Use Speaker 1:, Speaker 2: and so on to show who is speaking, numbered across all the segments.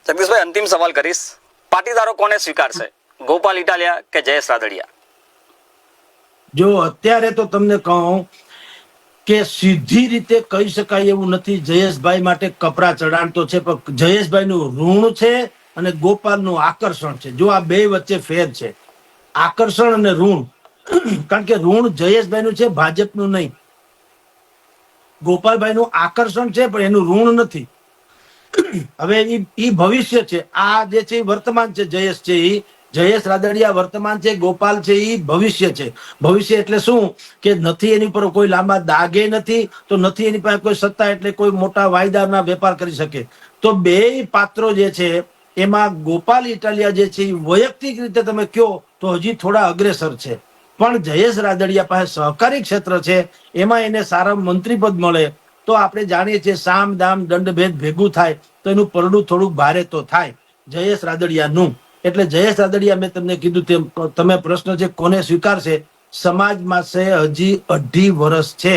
Speaker 1: જગદીશભાઈ, અંતિમ સવાલ કરીશ. પાટીદારો કોને સ્વીકારશે, ગોપાલ ઇટાલિયા કે જયેશ રાદડિયા?
Speaker 2: જો અત્યારે તો તમને કહું કે સીધી રીતે કહી શકાય એવું નથી. જયેશભાઈ માટે કપરા ચડાણ તો છે, પણ જયેશભાઈનું ઋણ છે અને ગોપાલનું આકર્ષણ છે. જો આ બે વચ્ચે ફેર છે, આકર્ષણ અને ઋણ. કારણ કે ઋણ જયેશભાઈનું છે, ભાજપનું નહીં. ગોપાલભાઈનું આકર્ષણ છે પણ એનું ઋણ નથી. હવે ઈ ભવિષ્ય છે. આ જે છે એ વર્તમાન છે. જયેશ છે એ જયેશ રાદડિયા વર્તમાન છે, ગોપાલ છે એ ભવિષ્ય છે. ભવિષ્ય એટલે શું કે નથી એની પર કોઈ લાંબા દાગે નથી, તો નથી એની પાસે કોઈ સત્તા એટલે કોઈ મોટા વાયદાના વેપાર કરી શકે. તો બે પાત્રો જે છે એમાં ગોપાલ ઇટાલિયા જે છે એ વૈયક્તિક રીતે તમે કયો તો હજી થોડા અગ્રેસર છે, પણ જયેશ રાદડિયા પાસે સહકારી ક્ષેત્ર છે, એમાં એને સારા મંત્રી પદ મળે તો આપણે જાણીએ છીએ સામ દામ દંડભેદ ભેગું થાય તો એનું પરડું થોડું ભારે તો થાય જયેશ રાદડિયાનું. એટલે જયેશ રાદડિયા મેં તમને કીધું તેમ, તમે પ્રશ્ન છે કોને સ્વીકારશે, સમાજમાં છે હજી 2.5 વર્ષ છે.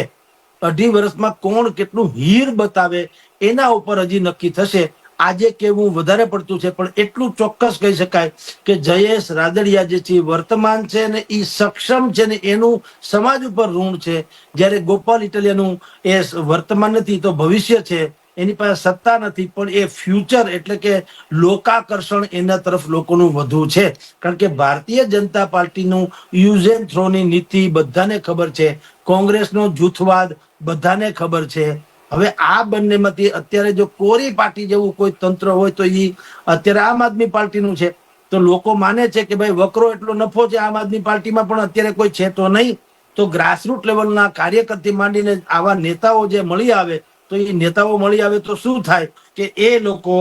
Speaker 2: 2.5 વર્ષમાં કોણ કેટલું હીર બતાવે એના ઉપર હજી નક્કી થશે. આજે કેવું વધારે પડતું છે, પણ એટલું ચોક્કસ કહી શકાય કે જયેશ રાદડિયા જે છે વર્તમાન છે ને એ સક્ષમ છે ને એનું સમાજ ઉપર ઋણ છે. જ્યારે ગોપાલ ઇટાલિયાનું એ વર્તમાન નથી તો ભવિષ્ય છે, એની પાસે સત્તા નથી પણ એ ફ્યુચર એટલે કે લોકાકર્ષણ એના તરફ લોકોનું વધુ છે. કારણ કે ભારતીય જનતા પાર્ટીનું યુઝ એન્ડ થ્રોની નીતિ બધાને ખબર છે, કોંગ્રેસનો જૂથવાદ બધાને ખબર છે. હવે આ બંનેમાંથી અત્યારે જો કોરી પાર્ટી જેવું કોઈ તંત્ર હોય તો એ અત્યારે આમ આદમી પાર્ટીનું છે. તો લોકો માને છે કે ભાઈ વકરો એટલો નફો છે આમ આદમી પાર્ટીમાં, પણ અત્યારે કોઈ છે તો નહીં. તો ગ્રાસરૂટ લેવલના કાર્યકરથી માંડીને આવા નેતાઓ જે મળી આવે તો એ નેતાઓ મળી આવે તો શું થાય કે એ લોકો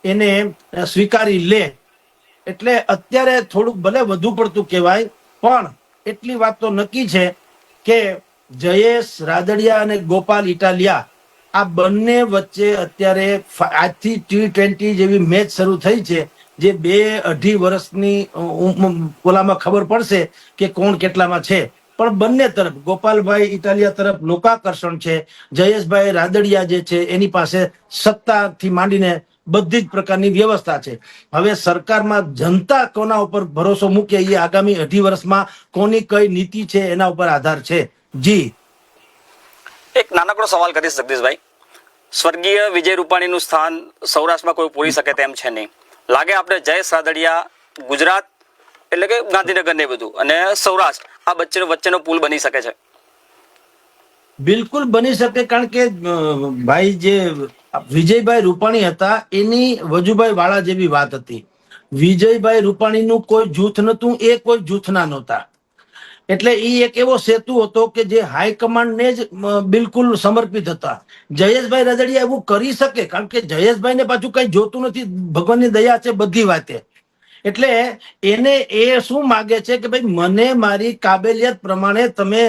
Speaker 2: એને સ્વીકારી લે. એટલે અત્યારે થોડુંક ભલે વધુ પડતું કહેવાય, પણ એટલી વાત તો નક્કી છે કે જયેશ રાદડિયા અને ગોપાલ ઇટાલિયા આ બંને વચ્ચે અત્યારે આજથી T20 જેવી મેચ શરૂ થઈ છે, જે 2-2.5 વર્ષની ઓલામાં ખબર પડશે કે કોણ કેટલામાં છે. પણ બંને તરફ ગોપાલભાઈ ઇટાલિયા તરફ લોકાકર્ષણ છે, જયેશભાઈ રાદડિયા જે છે એની પાસે સત્તાથી માંડીને બધી જ પ્રકારની વ્યવસ્થા છે. હવે સરકારમાં જનતા કોના ઉપર ભરોસો મૂકે એ આગામી 2.5 વર્ષમાં કોની કઈ નીતિ છે એના ઉપર આધાર છે. જી,
Speaker 1: એક નાનકડો સવાલ કરીશ જગદીશભાઈ. સ્વર્ગીય વિજય રૂપાણીનું સ્થાન સૌરાષ્ટ્રમાં કોઈ પૂરી શકે તેમ છે નહીં. લાગે આપણે જયેશ રાદડિયા ગુજરાત એટલે કે ગાંધીનગર ને બધું અને સૌરાષ્ટ્ર આ વચ્ચેનો પુલ બની શકે છે?
Speaker 2: બિલકુલ બની શકે. કારણ કે ભાઈ જે વિજયભાઈ રૂપાણી હતા એની વજુભાઈ વાળા જેવી વાત હતી. વિજયભાઈ રૂપાણીનું કોઈ જૂથ નતું, એ કોઈ જૂથના નહોતા. એટલે એ એક એવો સેતુ હતો કે જે હાઈકમાન્ડને જ બિલકુલ સમર્પિત હતા. જયેશભાઈ રાદડિયા એવું કરી શકે કારણ કે જયેશભાઈને પાછું કઈ જોતું નથી, ભગવાનની દયા છે બધી વાતે. એટલે એને એ શું માગે છે કે ભાઈ મને મારી કાબેલિયત પ્રમાણે તમે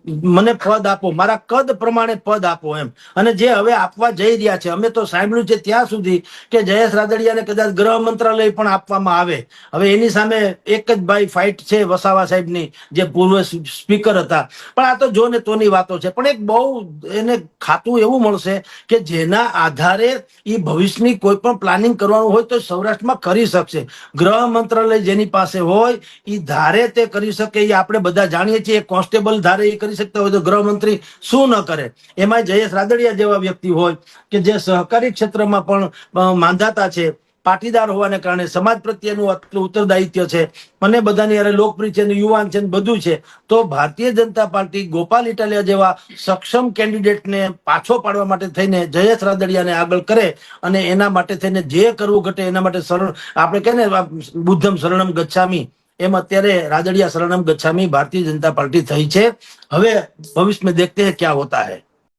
Speaker 2: મને પદ આપો, મારા કદ પ્રમાણે પદ આપો એમ. અને જે હવે આપવા જઈ રહ્યા છે, અમે તો સાંભળ્યું છે ત્યાં સુધી કે જયેશ રાદડિયાને કદાચ ગૃહ મંત્રાલય પણ આપવામાં આવે. હવે એની સામે એક જ ભાઈ ફાઇટ છે વસાવા સાહેબની, જે પૂર્વ સ્પીકર હતા. પણ આ તો જો ને તોની વાતો છે. પણ એક બહુ એને ખાતું એવું મળશે કે જેના આધારે એ ભવિષ્યની કોઈ પણ પ્લાનિંગ કરવાનું હોય તો સૌરાષ્ટ્રમાં કરી શકશે. ગૃહ મંત્રાલય જેની પાસે હોય એ ધારે તે કરી શકે. એ આપણે બધા જાણીએ છીએ, કોન્સ્ટેબલ ધારે એ કરી શકતા હોય તો ગૃહમંત્રી શું ન કરે. એમાં જયેશ રાદડિયા જેવા વ્યક્તિ હોય કે જે સહકારી ક્ષેત્રમાં પણ માંધાતા છે, પાટીદાર હોવાને કારણે સમાજ પ્રત્યેનું આટલું ઉત્તરદાયિત્વ છે અને બધાની યારે લોકપ્રિય છે, યુવાન છે, બધું છે. તો ભારતીય જનતા પાર્ટી ગોપાલ ઇટાલિયા જેવા સક્ષમ કેન્ડિડેટને પાછો પાડવા માટે થઈને જયેશ રાદડિયાને આગળ કરે અને એના માટે થઈને જે કરવું ઘટે એના માટે આપણે કહે ને બુદ્ધમ શરણમ ગચ્છામી, એમ અત્યારે રાદડિયા શરણમ ગચ્છામી ભારતીય જનતા પાર્ટી થઈ છે. હવે ભવિષ્ય में देखते हैं क्या होता है.